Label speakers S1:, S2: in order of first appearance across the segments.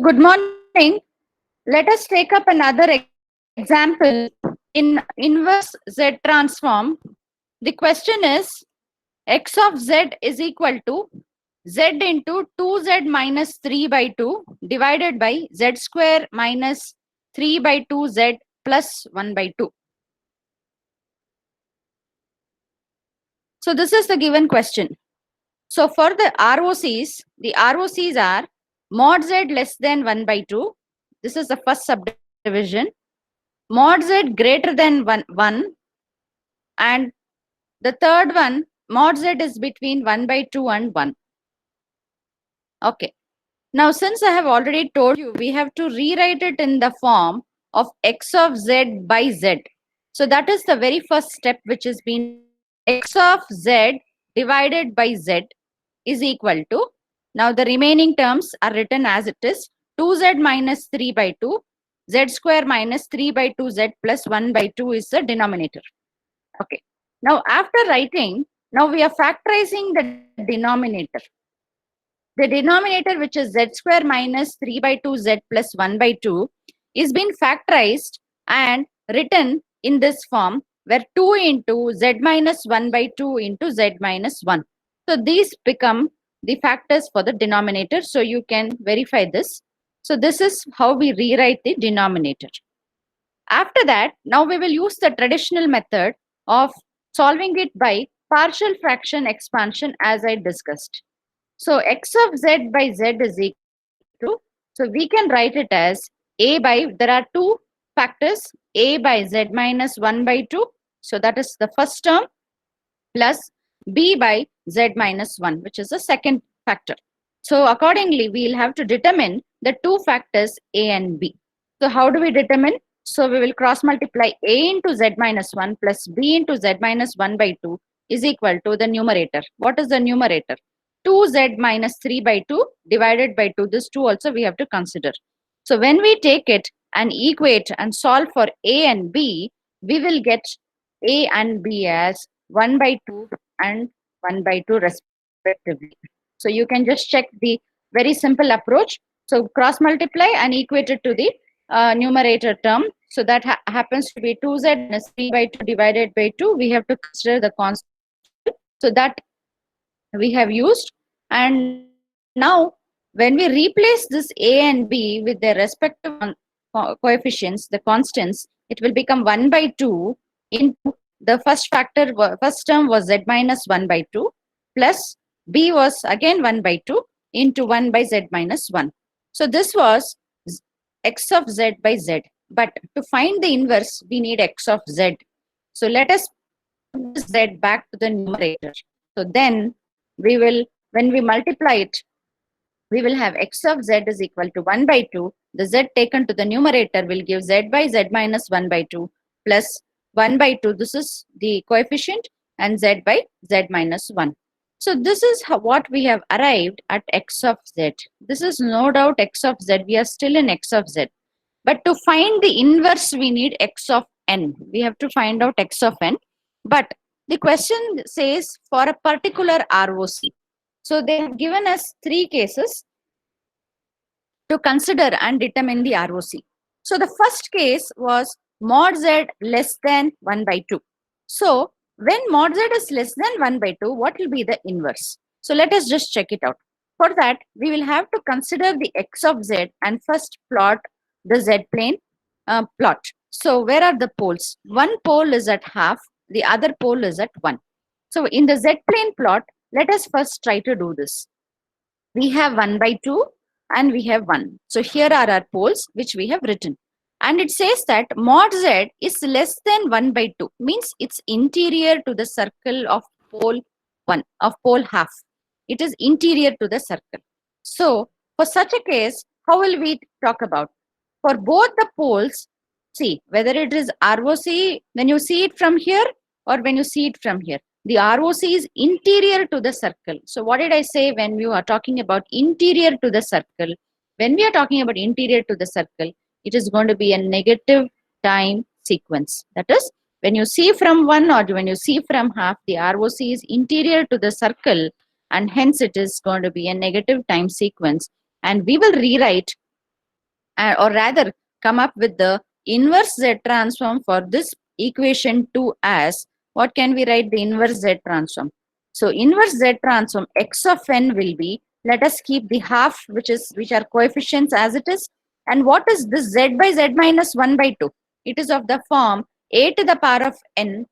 S1: Good morning. Let us take up another example in inverse Z transform. The question is x of z is equal to z into 2z minus 3 by 2 divided by z square minus 3 by 2z plus 1 by 2. So this is the given question. So for the ROCs are mod z less than 1 by 2. This is the first subdivision. Mod z greater than 1 and the third one, mod z is between 1 by 2 and 1. Okay. Now, since I have already told you, we have to rewrite it in the form of x of z by z. So that is the very first step which is being x of z divided by z is equal to, now the remaining terms are written as it is, 2z minus 3 by 2, z square minus 3 by 2z plus 1 by 2 is the denominator. Okay. Now, after writing, now we are factorizing the denominator. The denominator, which is z square minus 3 by 2z plus 1 by 2, is being factorized and written in this form, where 2 into z minus 1 by 2 into z minus 1. So these become the factors for the denominator. So you can verify this. So this is how we rewrite the denominator. After that, now we will use the traditional method of solving it by partial fraction expansion as I discussed. So x of z by z is equal to, so we can write it as a by, there are two factors, a by z minus 1 by 2. So that is the first term, plus b by z minus 1, which is the second factor. So accordingly, we will have to determine the two factors a and b. So how do we determine? So we will cross multiply a into z minus 1 plus b into z minus 1 by 2 is equal to the numerator. What is the numerator? 2z minus 3 by 2 divided by 2. This 2 also we have to consider. So when we take it and equate and solve for a and b, we will get a and b as 1 by 2 and 1 by 2 respectively. So you can just check the very simple approach. So cross multiply and equate it to the numerator term. So that happens to be 2z minus 3 by 2 divided by 2. We have to consider the constant. So that we have used. And now when we replace this a and b with their respective coefficients, the constants, it will become 1 by 2 into the first factor, first term was z minus 1 by 2 plus b was again 1 by 2 into 1 by z minus 1. So this was x of z by z. But to find the inverse, we need x of z. So let us put this z back to the numerator. So then we will, when we multiply it, we will have x of z is equal to 1 by 2. The z taken to the numerator will give z by z minus 1 by 2 plus 1 by 2. This is the coefficient, and z by z minus 1. So this is what we have arrived at x of z. This is no doubt x of z. We are still in x of z. But to find the inverse, we need x of n. We have to find out x of n. But the question says for a particular ROC. So they have given us three cases to consider and determine the ROC. So the first case was mod z less than 1 by 2. So when mod z is less than 1 by 2, what will be the inverse? So let us just check it out. For that, we will have to consider the x of z and first plot the z plane plot. So where are the poles? One pole is at half, the other pole is at 1. So in the z plane plot, let us first try to do this. We have 1 by 2 and we have 1. So here are our poles which we have written. And it says that mod z is less than 1 by 2, means it's interior to the circle of pole 1, of pole half. It is interior to the circle. So for such a case, how will we talk about? For both the poles, see whether it is ROC when you see it from here or when you see it from here. The ROC is interior to the circle. So what did I say when we are talking about interior to the circle? When we are talking about interior to the circle, it is going to be a negative time sequence. That is, when you see from 1 or when you see from half, the ROC is interior to the circle, and hence it is going to be a negative time sequence. And we will rewrite or rather come up with the inverse Z transform for this equation 2 as, what can we write the inverse Z transform? So inverse Z transform x of n will be, let us keep the half which are coefficients as it is. And what is this Z by Z minus 1 by 2? It is of the form a to the power of n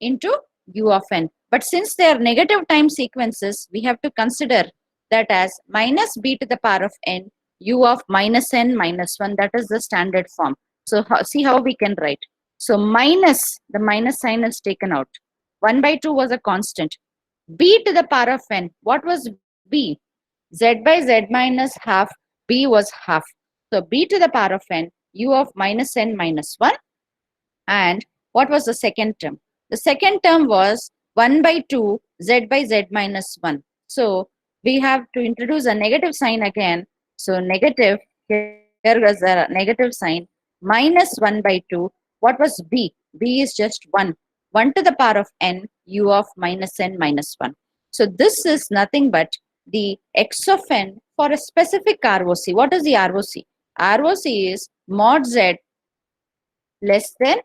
S1: into u of n. But since they are negative time sequences, we have to consider that as minus b to the power of n u of minus n minus 1. That is the standard form. So see how we can write. So minus, the minus sign is taken out. 1 by 2 was a constant. B to the power of n. What was b? Z by z minus half. B was half. So b to the power of n, u of minus n minus 1. And what was the second term? The second term was 1 by 2 z by z minus 1. So we have to introduce a negative sign again. So negative, here was a negative sign, minus 1 by 2. What was b? B is just 1. 1 to the power of n, u of minus n minus 1. So this is nothing but the x of n for a specific ROC. What is the ROC? ROC is mod z less than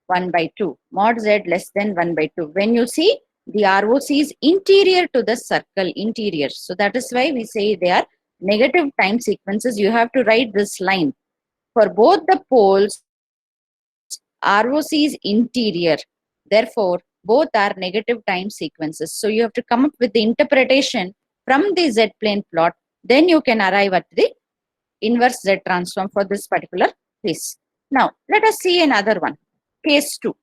S1: 1 by 2. Mod z less than 1 by 2. When you see the ROC is interior to the circle, interior. So that is why we say they are negative time sequences. You have to write this line. For both the poles, ROC is interior. Therefore, both are negative time sequences. So you have to come up with the interpretation from the Z plane plot. Then you can arrive at the inverse Z transform for this particular case. Now, let us see another one. Case 2.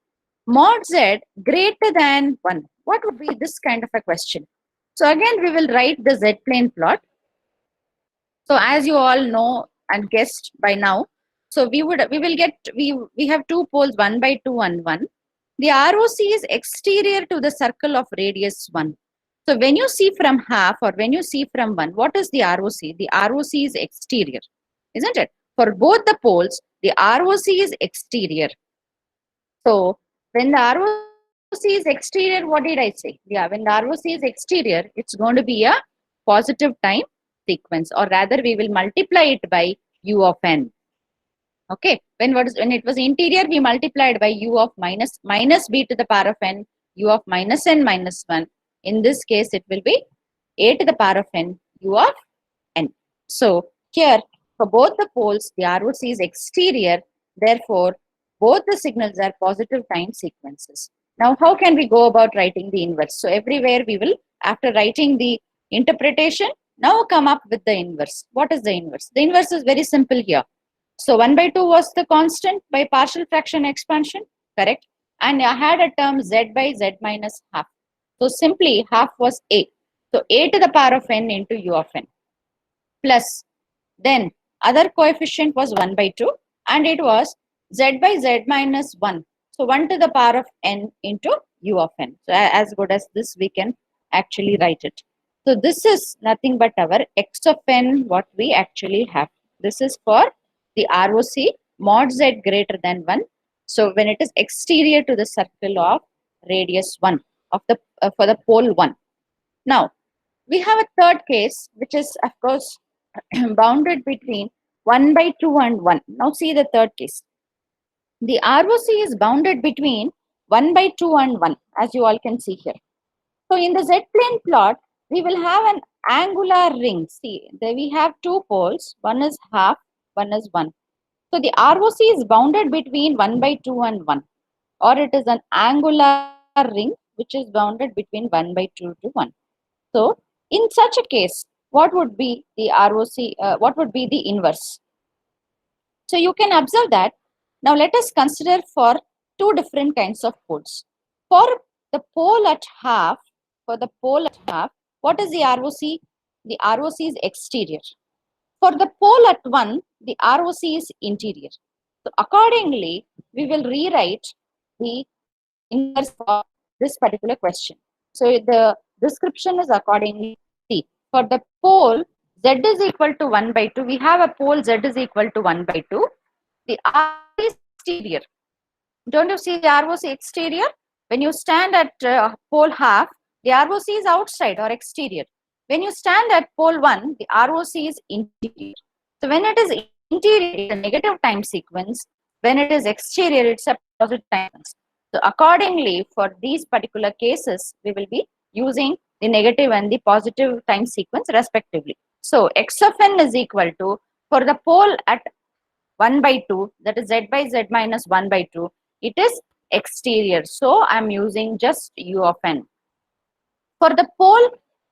S1: Mod Z greater than 1. What would be this kind of a question? So again, we will write the Z plane plot. So as you all know and guessed by now, so we have two poles, 1 by 2 and 1. The ROC is exterior to the circle of radius 1. So when you see from half or when you see from 1, what is the ROC? The ROC is exterior, isn't it? For both the poles, the ROC is exterior. So when the ROC is exterior, what did I say? Yeah, when the ROC is exterior, it's going to be a positive time sequence, or rather we will multiply it by u of n. Okay, when it was interior, we multiplied by u of minus b to the power of n, u of minus n minus 1. In this case, it will be a to the power of n, u of n. So here, for both the poles, the ROC is exterior. Therefore, both the signals are positive time sequences. Now, how can we go about writing the inverse? So everywhere we will, after writing the interpretation, now come up with the inverse. What is the inverse? The inverse is very simple here. So 1 by 2 was the constant by partial fraction expansion, correct? And I had a term z by z minus half. So simply half was a. So a to the power of n into u of n. Plus, then other coefficient was 1 by 2 and it was z by z minus 1. So 1 to the power of n into u of n. So as good as this we can actually write it. So this is nothing but our x of n what we actually have. This is for the ROC mod z greater than 1. So when it is exterior to the circle of radius 1 of the for the pole 1. Now we have a third case which is of course bounded between 1 by 2 and 1. Now see the third case. The ROC is bounded between 1 by 2 and 1 as you all can see here. So in the Z-plane plot, we will have an angular ring. See, there we have two poles. One is half, one is 1. So the ROC is bounded between 1 by 2 and 1. Or it is an angular ring which is bounded between 1 by 2 to 1. So in such a case, what would be the ROC, what would be the inverse? So you can observe that. Now let us consider for two different kinds of poles. For the pole at half, what is the ROC? The ROC is exterior. For the pole at 1, the ROC is interior. So accordingly, we will rewrite the inverse for this particular question. So the description is accordingly. See, for the pole z is equal to 1 by 2, we have a pole z is equal to 1 by 2. The ROC is exterior. Don't you see the ROC exterior? When you stand at pole half, the ROC is outside or exterior. When you stand at pole 1, the ROC is interior. So when it is interior is a negative time sequence. When it is exterior, it's a positive time sequence. So accordingly, for these particular cases, we will be using the negative and the positive time sequence respectively. So x of n is equal to, for the pole at 1 by 2, that is z by z minus 1 by 2, it is exterior. So I'm using just u of n. For the pole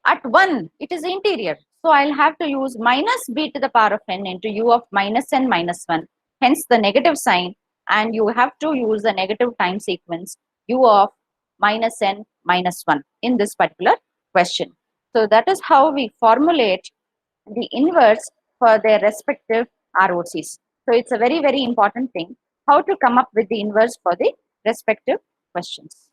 S1: at 1, it is interior. So I'll have to use minus b to the power of n into u of minus n minus 1. Hence the negative sign, and you have to use the negative time sequence u of minus n minus 1 in this particular question. So that is how we formulate the inverse for their respective ROCs. So it's a very, very important thing how to come up with the inverse for the respective questions.